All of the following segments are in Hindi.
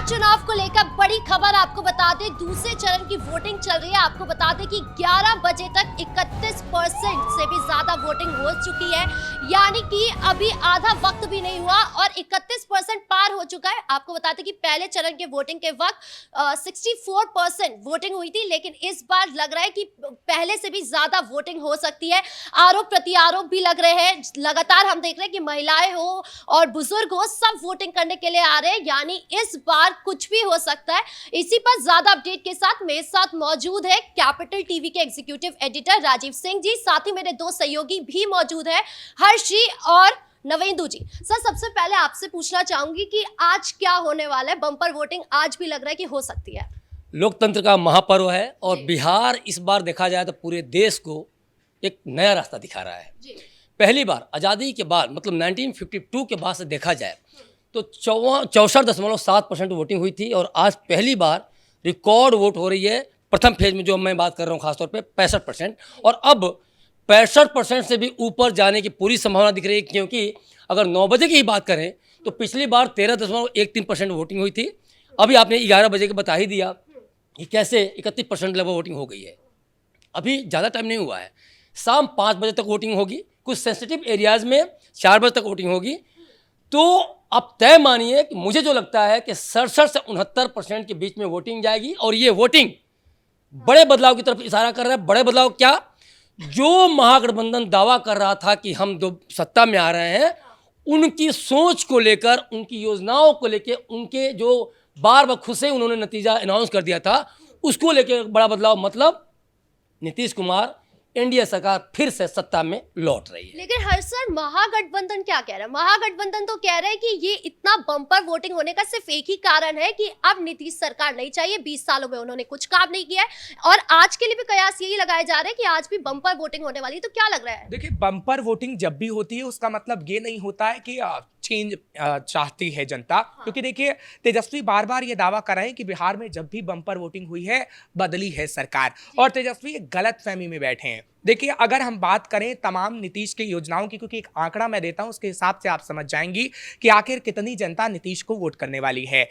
चुनाव को लेकर बड़ी खबर आपको बता दें, दूसरे चरण की वोटिंग चल रही है। आपको बता दें कि 11 बजे तक 31% से भी ज्यादा वोटिंग हो चुकी है, यानी कि अभी आधा वक्त भी नहीं हुआ और 31% पार हो चुका है। आपको बता दें कि पहले चरण के वोटिंग के वक्त 64% वोटिंग हुई थी, लेकिन इस बार लग रहा है कि पहले से भी ज्यादा वोटिंग हो सकती है। आरोप प्रत्यारोप भी लग रहे हैं, लगातार हम देख रहे हैं कि महिलाएं हो और बुजुर्ग हो, सब वोटिंग करने के लिए आ रहे हैं, यानी इस बार कुछ भी हो सकता है। इसी पर ज्यादा अपडेट के साथ मेरे साथ मौजूद है कैपिटल टीवी के एग्जीक्यूटिव एडिटर राजीव सिंह जी, साथ ही मेरे दो सहयोगी भी मौजूद है, हर्ष जी और नवेंदु जी। सर, सबसे पहले आपसे पूछना चाहूंगी कि आज क्या होने वाला है? बम्पर वोटिंग आज भी लग रहा है कि हो सकती है। लोकतंत्र का महापर्व है और बिहार इस बार देखा जाए तो पूरे देश को एक नया रास्ता दिखा रहा है। पहली बार आज़ादी के बाद, मतलब 1952 के बाद से देखा जाए तो 64.7% वोटिंग हुई थी और आज पहली बार रिकॉर्ड वोट हो रही है। प्रथम फेज में जो मैं बात कर रहा हूँ खासतौर पे 65%, और अब 65% से भी ऊपर जाने की पूरी संभावना दिख रही है, क्योंकि अगर 9 बजे की ही बात करें तो पिछली बार 13.13% वोटिंग हुई थी। अभी आपने 11 बजे के बता ही दिया कि कैसे 31% लगभग वोटिंग हो गई है। अभी ज़्यादा टाइम नहीं हुआ है, शाम 5 बजे तक वोटिंग होगी, कुछ सेंसिटिव एरियाज़ में 4 बजे तक वोटिंग होगी। तो आप तय मानिए कि मुझे जो लगता है कि 67 से 69% के बीच में वोटिंग जाएगी, और ये वोटिंग बड़े बदलाव की तरफ इशारा कर रहा है। बड़े बदलाव क्या? जो महागठबंधन दावा कर रहा था कि हम दो सत्ता में आ रहे हैं, उनकी सोच को लेकर, उनकी योजनाओं को लेकर, उनके जो बार बार खुद से उन्होंने नतीजा अनाउंस कर दिया था, उसको लेकर बड़ा बदलाव। मतलब नीतीश कुमार, एनडीए सरकार फिर से सत्ता में लौट रही है। लेकिन हर सर, महागठबंधन क्या कह रहा है? महागठबंधन तो कह रहे हैं कि ये इतना बम्पर वोटिंग होने का सिर्फ एक ही कारण है कि अब नीतीश सरकार नहीं चाहिए। 20 सालों में उन्होंने कुछ काम नहीं किया है, और आज के लिए भी कयास यही लगाए जा रहे हैं कि आज भी बम्पर वोटिंग होने वाली है। तो क्या लग रहा है? देखिए, बम्पर वोटिंग जब भी होती है उसका मतलब ये नहीं होता है कि चेंज चाहती है जनता, क्योंकि देखिए तेजस्वी बार बार ये दावा कर रहे हैं कि बिहार में जब भी बम्पर वोटिंग हुई है बदली है सरकार, और तेजस्वी एक गलत फहमी में बैठे हैं। देखिए, अगर हम बात करें तमाम नीतीश की योजनाओं की, क्योंकि एक आंकड़ा मैं देता हूं, उसके हिसाब से आप समझ जाएंगी कि आखिर कितनी जनता नीतीश को वोट करने वाली है।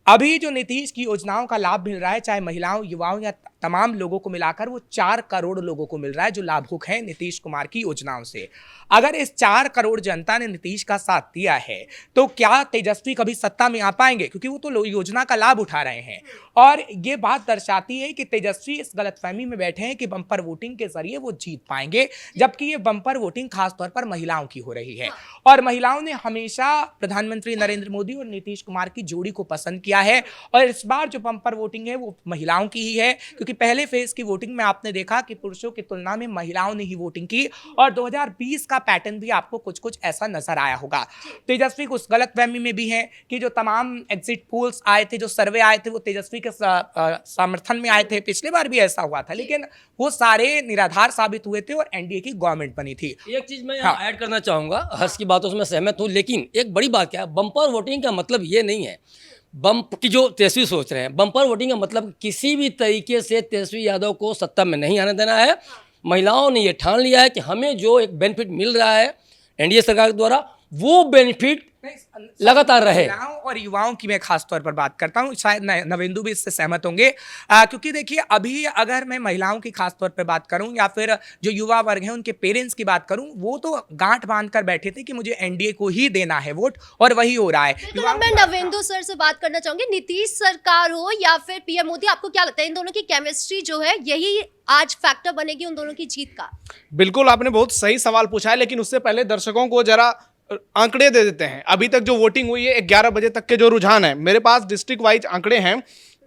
अभी जो नीतीश की योजनाओं का लाभ मिल रहा है, चाहे महिलाओं, युवाओं या तमाम लोगों को मिलाकर, वो 4 करोड़ लोगों को मिल रहा है जो लाभुक हैं नीतीश कुमार की योजनाओं से। अगर इस 4 करोड़ जनता ने नीतीश का साथ दिया है तो क्या तेजस्वी कभी सत्ता में आ पाएंगे? क्योंकि वो तो योजना का लाभ उठा रहे हैं, और ये बात दर्शाती है कि तेजस्वी इस गलतफहमी में बैठे हैं कि बम्पर वोटिंग के जरिए वो जीत पाएंगे, जबकि ये बम्पर वोटिंग खासतौर पर महिलाओं की हो रही है। और महिलाओं ने हमेशा प्रधानमंत्री नरेंद्र मोदी और नीतीश कुमार की जोड़ी को पसंद किया है, और इस बार जो बम्पर वोटिंग है वो महिलाओं की ही है, क्योंकि पहले फेज की वोटिंग में आपने देखा कि पुरुषों की तुलना में महिलाओं ने ही वोटिंग की, और 2020 का पैटर्न भी आपको कुछ कुछ ऐसा नजर आया होगा। तेजस्वी को उस गलतफहमी में भी है कि जो तमाम एग्जिट पोल्स आए थे, जो सर्वे आए थे, वो तेजस्वी के समर्थन में आए थे। पिछली बार भी ऐसा हुआ था, लेकिन वो सारे निराधार साबित हुए थे और एनडीए की गवर्नमेंट बनी थी। एक चीज मैं यहाँ ऐड करना चाहूंगा, हर्ष की बातों से मैं सहमत हूँ, लेकिन एक बड़ी बात क्या है, बम्पर वोटिंग का मतलब ये नहीं है बम्प की जो तेजस्वी सोच रहे हैं। बम्पर वोटिंग का मतलब किसी भी तरीके से तेजस्वी यादव को सत्ता में नहीं आने देना है। महिलाओं ने ये ठान लिया है कि हमें जो एक बेनिफिट मिल रहा है एनडीए सरकार द्वारा, वो बेनिफिट लगातार रहे। महिलाओं और युवाओं की मैं खास तौर पर बात करता हूं, शायद नवेंदु भी इससे सहमत होंगे, क्योंकि देखिए अभी अगर मैं महिलाओं की खास तौर पर बात करूं या फिर जो युवा वर्ग है उनके पेरेंट्स की बात करूं, वो तो गांठ बांध कर बैठे थे कि मुझे एनडीए को ही देना है वोट, और वही हो रहा है। मैं नवेंदु सर से बात करना चाहूंगी, नीतीश सरकार हो या फिर पीएम मोदी, आपको क्या लगता है इन दोनों की केमिस्ट्री जो है यही आज फैक्टर बनेगी उन दोनों की जीत का? बिल्कुल, आपने बहुत सही सवाल पूछा है, लेकिन उससे पहले दर्शकों को जरा आंकड़े दे देते हैं। अभी तक जो वोटिंग हुई है 11 बजे तक के जो रुझान है, मेरे पास डिस्ट्रिक्ट वाइज आंकड़े हैं।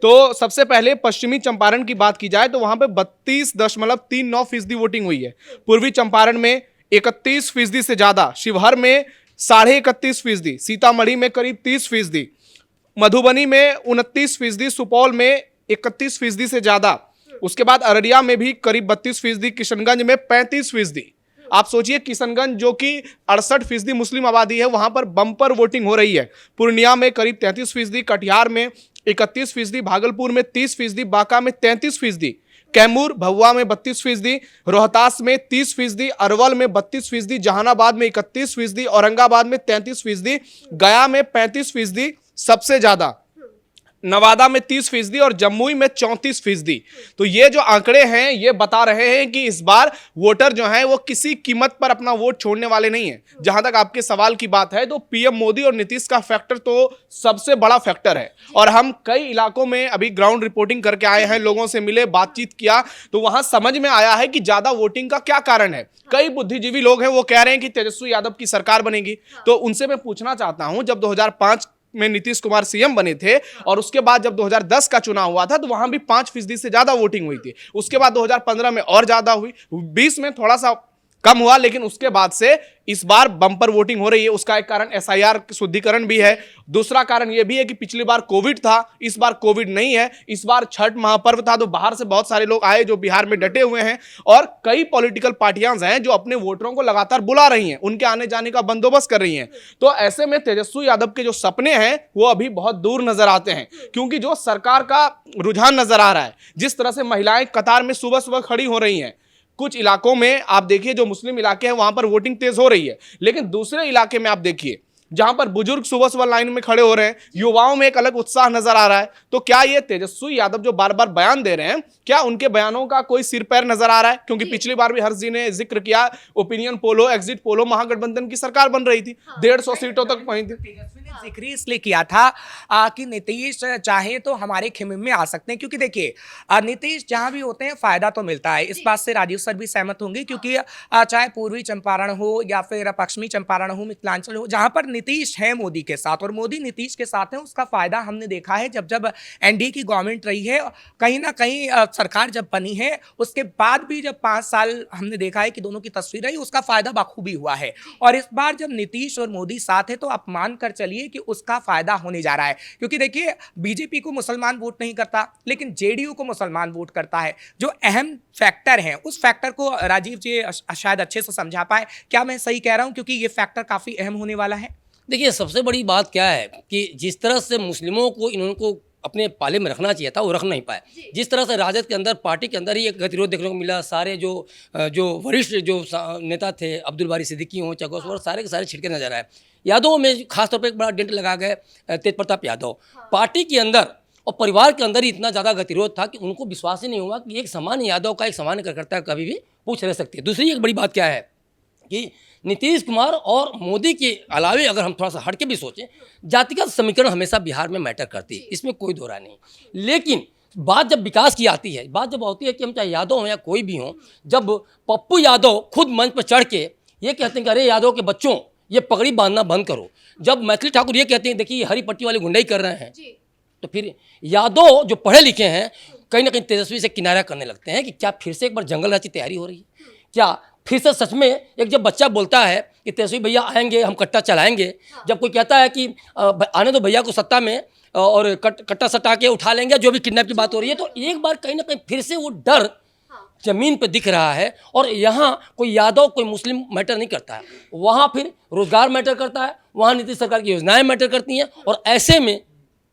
तो सबसे पहले पश्चिमी चंपारण की बात की जाए तो वहां पे 32.39% वोटिंग हुई है। पूर्वी चंपारण में 31% से ज्यादा, शिवहर में 31.5%, सीतामढ़ी में करीब 30%, मधुबनी में 29%, सुपौल में 31% से ज्यादा, उसके बाद अररिया में भी करीब 32%, किशनगंज में 35%। आप सोचिए, किशनगंज जो कि 68% मुस्लिम आबादी है, वहां पर बम्पर वोटिंग हो रही है। पूर्णिया में करीब 33%, कटिहार में 31%, भागलपुर में 30%, बांका में 33%, कैमूर भभुआ में 32%, रोहतास में 30%, अरवल में 32%, जहानाबाद में 31%, औरंगाबाद में 33%, गया में 35%, सबसे ज्यादा नवादा में 30% और जमुई में 34%। तो ये जो आंकड़े हैं ये बता रहे हैं कि इस बार वोटर जो हैं वो किसी कीमत पर अपना वोट छोड़ने वाले नहीं हैं। जहां तक आपके सवाल की बात है तो पीएम मोदी और नीतीश का फैक्टर तो सबसे बड़ा फैक्टर है। और हम कई इलाकों में अभी ग्राउंड रिपोर्टिंग करके आए हैं, लोगों से मिले, बातचीत किया, तो वहां समझ में आया है कि ज्यादा वोटिंग का क्या कारण है। कई बुद्धिजीवी लोग हैं वो कह रहे हैं कि तेजस्वी यादव की सरकार बनेगी। तो उनसे मैं पूछना चाहता हूं, जब 2005 में नीतीश कुमार सीएम बने थे और उसके बाद जब 2010 का चुनाव हुआ था तो वहां भी 5% से ज्यादा वोटिंग हुई थी। उसके बाद 2015 में और ज्यादा हुई, 20 में थोड़ा सा कम हुआ, लेकिन उसके बाद से इस बार बम्पर वोटिंग हो रही है। उसका एक कारण एसआईआर शुद्धिकरण भी है। दूसरा कारण यह भी है कि पिछली बार कोविड था, इस बार कोविड नहीं है। इस बार छठ महापर्व था तो बाहर से बहुत सारे लोग आए जो बिहार में डटे हुए हैं और कई पॉलिटिकल पार्टियां हैं जो अपने वोटरों को लगातार बुला रही हैं, उनके आने जाने का बंदोबस्त कर रही हैं। तो ऐसे में तेजस्वी यादव के जो सपने हैं वो अभी बहुत दूर नजर आते हैं, क्योंकि जो सरकार का रुझान नजर आ रहा है, जिस तरह से महिलाएं कतार में सुबह सुबह खड़ी हो रही हैं, कुछ इलाकों में आप देखिए जो मुस्लिम इलाके हैं वहां पर वोटिंग तेज हो रही है, लेकिन दूसरे इलाके में आप देखिए जहां पर बुजुर्ग सुबह सुबह लाइन में खड़े हो रहे हैं, युवाओं में एक अलग उत्साह नजर आ रहा है। तो क्या ये तेजस्वी यादव जो बार बार बयान दे रहे हैं, क्या उनके बयानों का कोई सिर पैर नजर आ रहा है? क्योंकि पिछली बार भी हर्ष जी ने जिक्र किया, ओपिनियन पोलो, एग्जिट पोलो, महागठबंधन की सरकार बन रही थी, 150 सीटों तक पहुंची थी। तेजस्वी ने जिक्र इसलिए किया था कि नीतीश चाहे तो हमारे खेमे में आ सकते हैं, क्योंकि देखिए नीतीश जहां भी होते हैं फायदा तो मिलता है। इस बात से राजीव सर भी सहमत होंगे, क्योंकि चाहे पूर्वी चंपारण हो या फिर पश्चिमी चंपारण हो, मिथिलांचल हो, जहां पर नीतीश है मोदी के साथ और मोदी नीतीश के साथ है, उसका फायदा हमने देखा है। जब जब एनडीए की गवर्नमेंट रही है, कहीं ना कहीं सरकार जब बनी है उसके बाद भी जब 5 साल हमने देखा है कि दोनों की तस्वीर रही, उसका फायदा बखूबी हुआ है। और इस बार जब नीतीश और मोदी साथ है तो आप मान कर चलिए कि उसका फायदा होने जा रहा है। क्योंकि देखिए बीजेपी को मुसलमान वोट नहीं करता, लेकिन जेडीयू को मुसलमान वोट करता है। जो अहम फैक्टर है उस फैक्टर को राजीव जी शायद अच्छे से समझा पाए। क्या मैं सही कह रहा हूं? क्योंकि ये फैक्टर काफी अहम होने वाला है। देखिए, सबसे बड़ी बात क्या है कि जिस तरह से मुस्लिमों को इनको अपने पाले में रखना चाहिए था वो रख नहीं पाए। जिस तरह से राजद के अंदर, पार्टी के अंदर ही एक गतिरोध देखने को मिला। सारे जो वरिष्ठ जो नेता थे, अब्दुल बारी सिद्दीकी हों, चकोसवर, सारे के सारे छिड़के नजर आए। यादव में खासतौर पर एक बड़ा डेंट लगा गए तेज प्रताप यादव। पार्टी के अंदर और परिवार के अंदर ही इतना ज़्यादा गतिरोध था कि उनको विश्वास ही नहीं हुआ कि एक सामान्य यादव का एक सामान्य कार्यकर्ता कभी भी पूछ रह सकती है। दूसरी एक बड़ी बात क्या है कि नीतीश कुमार और मोदी के अलावे अगर हम थोड़ा सा हट के भी सोचें, जातिगत समीकरण हमेशा बिहार में मैटर करती है, इसमें कोई दो राय नहीं। लेकिन बात जब विकास की आती है, बात जब होती है कि हम चाहे यादव हों या कोई भी हों, जब पप्पू यादव खुद मंच पर चढ़ के ये कहते हैं कि अरे यादव के बच्चों ये पगड़ी बांधना बंद करो, जब मैथिली ठाकुर ये कहते हैं देखिए ये हरी पट्टी वाले गुंडाई कर रहे हैं, तो फिर यादव जो पढ़े लिखे हैं कहीं ना कहीं तेजस्वी से किनारा करने लगते हैं कि क्या फिर से एक बार जंगल राज की तैयारी हो रही है? क्या फिर से सच में एक जब बच्चा बोलता है कि तेजस्वी भैया आएंगे हम कट्टा चलाएंगे, जब कोई कहता है कि आने दो भैया को सत्ता में और कट्टा सटा के उठा लेंगे, जो भी किडनैप की बात हो रही है, तो एक बार कहीं ना कहीं फिर से वो डर जमीन पे दिख रहा है। और यहाँ कोई यादव कोई मुस्लिम मैटर नहीं करता है, वहाँ फिर रोजगार मैटर करता है, वहाँ नीतीश सरकार की योजनाएं मैटर करती हैं। और ऐसे में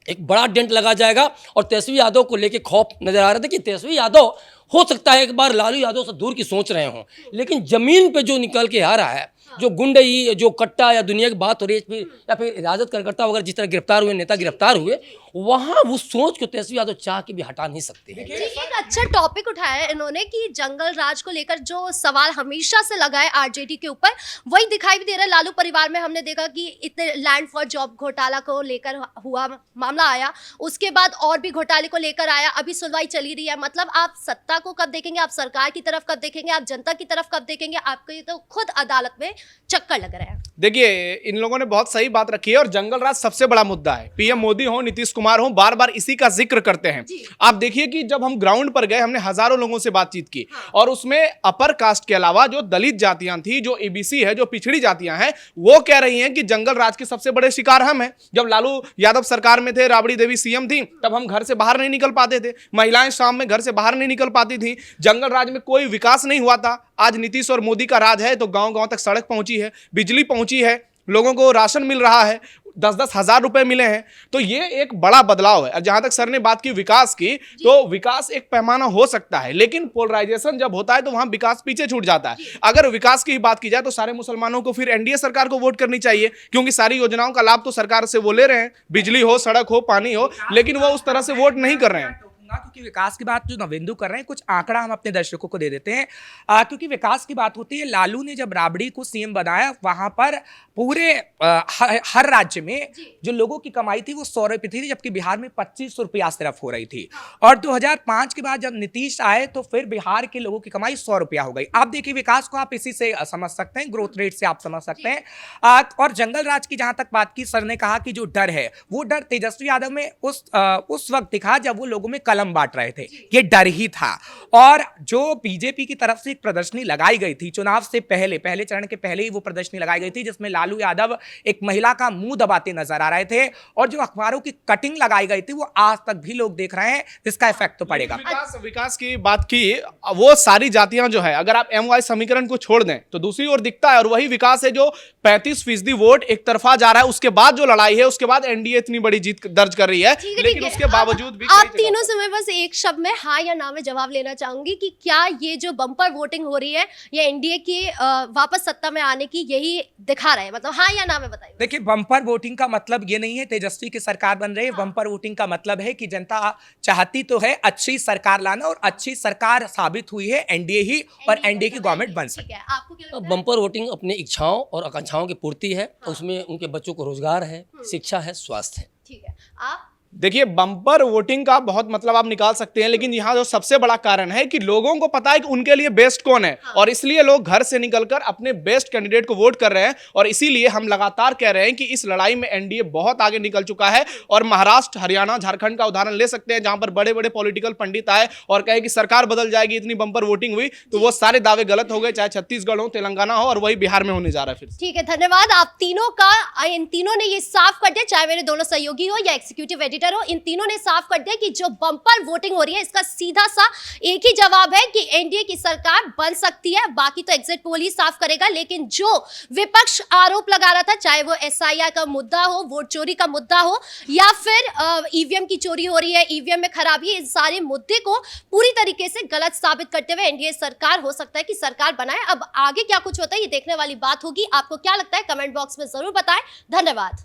एक बड़ा डेंट लगा जाएगा और तेजस्वी यादव को लेके खौफ नजर आ रहा था कि तेजस्वी यादव हो सकता है एक बार लालू यादव से दूर की सोच रहे हों, लेकिन जमीन पे जो निकल के आ रहा है, जो गुंडई, जो कट्टा या दुनिया की बात हो रही है, या फिर राजद कार्यकर्ता वगैरह जिस तरह गिरफ्तार हुए, नेता गिरफ्तार हुए, वहाँ वो सोच को तेजस्वी यादव चाह के भी हटा नहीं सकते हैं। जी, एक अच्छा टॉपिक उठाया है इन्होंने कि जंगल राज को लेकर जो सवाल हमेशा से लगा है आरजेडी के ऊपर, वही दिखाई भी दे रहा है लालू परिवार में। हमने देखा कि इतने लैंड फॉर जॉब घोटाला को लेकर हुआ मामला आया, उसके बाद और भी घोटाले को लेकर आया, अभी सुनवाई चली रही है। मतलब आप सत्ता को कब देखेंगे, आप सरकार की तरफ कब देखेंगे, आप जनता की तरफ कब देखेंगे? आपको ये तो खुद अदालत में चक्कर लग रहा है। देखिए, इन लोगों ने बहुत सही बात रखी है और जंगल राज सबसे बड़ा मुद्दा है। पीएम मोदी हो, नीतीश कुमार हो, बार बार इसी का जिक्र करते हैं। आप देखिए कि जब हम ग्राउंड पर गए, हमने हजारों लोगों से बातचीत की और उसमें अपर कास्ट के अलावा जो दलित जातियां थी, जो एबीसी है, जो पिछड़ी जातियां हैं, वो कह रही हैं कि जंगल राज के सबसे बड़े शिकार हम हैं। जब लालू यादव सरकार में थे, राबड़ी देवी सीएम थी, तब हम घर से बाहर नहीं निकल पाते थे, महिलाएं शाम में घर से बाहर नहीं निकल पाती थी, जंगल राज में कोई विकास नहीं हुआ था। आज नीतीश और मोदी का राज है तो गांव गांव तक सड़क पहुंची है, बिजली पहुंची है, लोगों को राशन मिल रहा है, 10-10 हजार रुपए मिले हैं। तो ये एक बड़ा बदलाव है। और जहां तक सर ने बात की विकास की, तो विकास एक पैमाना हो सकता है, लेकिन पोलराइजेशन जब होता है तो वहां विकास पीछे छूट जाता है। अगर विकास की बात की जाए तो सारे मुसलमानों को फिर एनडीए सरकार को वोट करनी चाहिए, क्योंकि सारी योजनाओं का लाभ तो सरकार से वो ले रहे हैं, बिजली हो, सड़क हो, पानी हो, लेकिन वो उस तरह से वोट नहीं कर रहे हैं। क्योंकि विकास की बात जो नवेंदु कर रहे हैं, कुछ आंकड़ा हम अपने दर्शकों को दे देते हैं। क्योंकि विकास की बात होती है, लालू ने जब राबड़ी को सीएम बनाया, वहां पर पूरे हर राज्य में जो लोगों की कमाई थी वो 100 रुपये थी, जबकि बिहार में 25 रुपया सिर्फ हो रही थी। और 2005 के बाद जब नीतीश आए तो फिर बिहार के लोगों की कमाई 100 रुपया हो गई। आप देखिए विकास को आप इसी से समझ सकते हैं, ग्रोथ रेट से आप समझ सकते हैं। और जंगल राज की जहां तक बात की, सर ने कहा कि जो डर है वो डर तेजस्वी यादव में उस वक्त दिखा जब वो लोगों में कलम बांट रहे थे, ये डर ही था। और जो बीजेपी की तरफ से एक प्रदर्शनी लगाई गई थी चुनाव से पहले चरण के पहले ही वो प्रदर्शनी लगाई गई थी, जिसमें लालू यादव एक महिला का मुंह दबाते नजर आ रहे थे, और जो अखबारों की कटिंग लगाई गई थी वो आज तक भी लोग देख रहे हैं, जिसका इफेक्ट तो पड़ेगा। विकास की बात की, वो सारी जातियां जो है, अगर आप एमवाई समीकरण को छोड़ दें तो दूसरी ओर दिखता है, और वही विकास है जो 35% वोट एक तरफा जा रहा है। उसके बाद जो लड़ाई है, उसके बाद एनडीए इतनी बड़ी जीत दर्ज कर रही है, लेकिन उसके बावजूद भी आप तीनों से मैं बस एक शब्द में हाँ या ना में जवाब लेना चाहूंगी कि क्या ये जो बम्पर वोटिंग हो रही है ये एनडीए की वापस सत्ता में आने की यही दिखा रहा है, मतलब हाँ या ना में बताइए। देखिए, बम्पर वोटिंग का मतलब ये नहीं है तेजस्वी की सरकार बन रही है। बम्पर वोटिंग का मतलब है कि जनता चाहती तो है अच्छी सरकार लाना, और अच्छी सरकार साबित हुई है एनडीए ही, और एनडीए की गवर्नमेंट बन सकती है। आपको क्या लगता है? बम्पर वोटिंग अपनी इच्छाओं और आकांक्षाओं की पूर्ति है, उसमें उनके बच्चों को रोजगार है, शिक्षा है, स्वास्थ्य है। ठीक है, आप देखिए, बम्पर वोटिंग का बहुत मतलब आप निकाल सकते हैं, लेकिन यहाँ जो सबसे बड़ा कारण है कि लोगों को पता है कि उनके लिए बेस्ट कौन है, और इसलिए लोग घर से निकलकर अपने बेस्ट कैंडिडेट को वोट कर रहे हैं। और इसीलिए हम लगातार कह रहे हैं कि इस लड़ाई में एनडीए बहुत आगे निकल चुका है। और महाराष्ट्र, हरियाणा, झारखंड का उदाहरण ले सकते हैं, जहां पर बड़े बड़े पॉलिटिकल पंडित आए और कहे कि सरकार बदल जाएगी, इतनी बम्पर वोटिंग हुई, तो वो सारे दावे गलत हो गए, चाहे छत्तीसगढ़ हो, तेलंगाना हो, और वही बिहार में होने जा रहा है फिर। ठीक है, धन्यवाद आप तीनों का। इन तीनों ने ये साफ कर दिया, चाहे मेरे दोनों सहयोगी हो या एग्जीक्यूटिव एडिटर हो, इन तीनों ने साफ कर दिया कि जो बम्पर वोटिंग हो रही है इसका सीधा सा एक ही जवाब है कि एनडीए की सरकार बन सकती है। बाकी तो एग्जिट पोल ही साफ करेगा। लेकिन जो विपक्ष आरोप लगा रहा था, चाहे वो एसआईआर का मुद्दा हो, वोट चोरी का मुद्दा हो, या फिर ईवीएम की चोरी हो रही है, ईवीएम में खराबी है, इस सारे मुद्दे को पूरी तरीके से गलत साबित करते हुए एनडीए सरकार हो सकता है कि सरकार बनाए। अब आगे क्या कुछ होता है ये देखने वाली बात होगी। आपको क्या लगता है कमेंट बॉक्स में जरूर बताएं। धन्यवाद।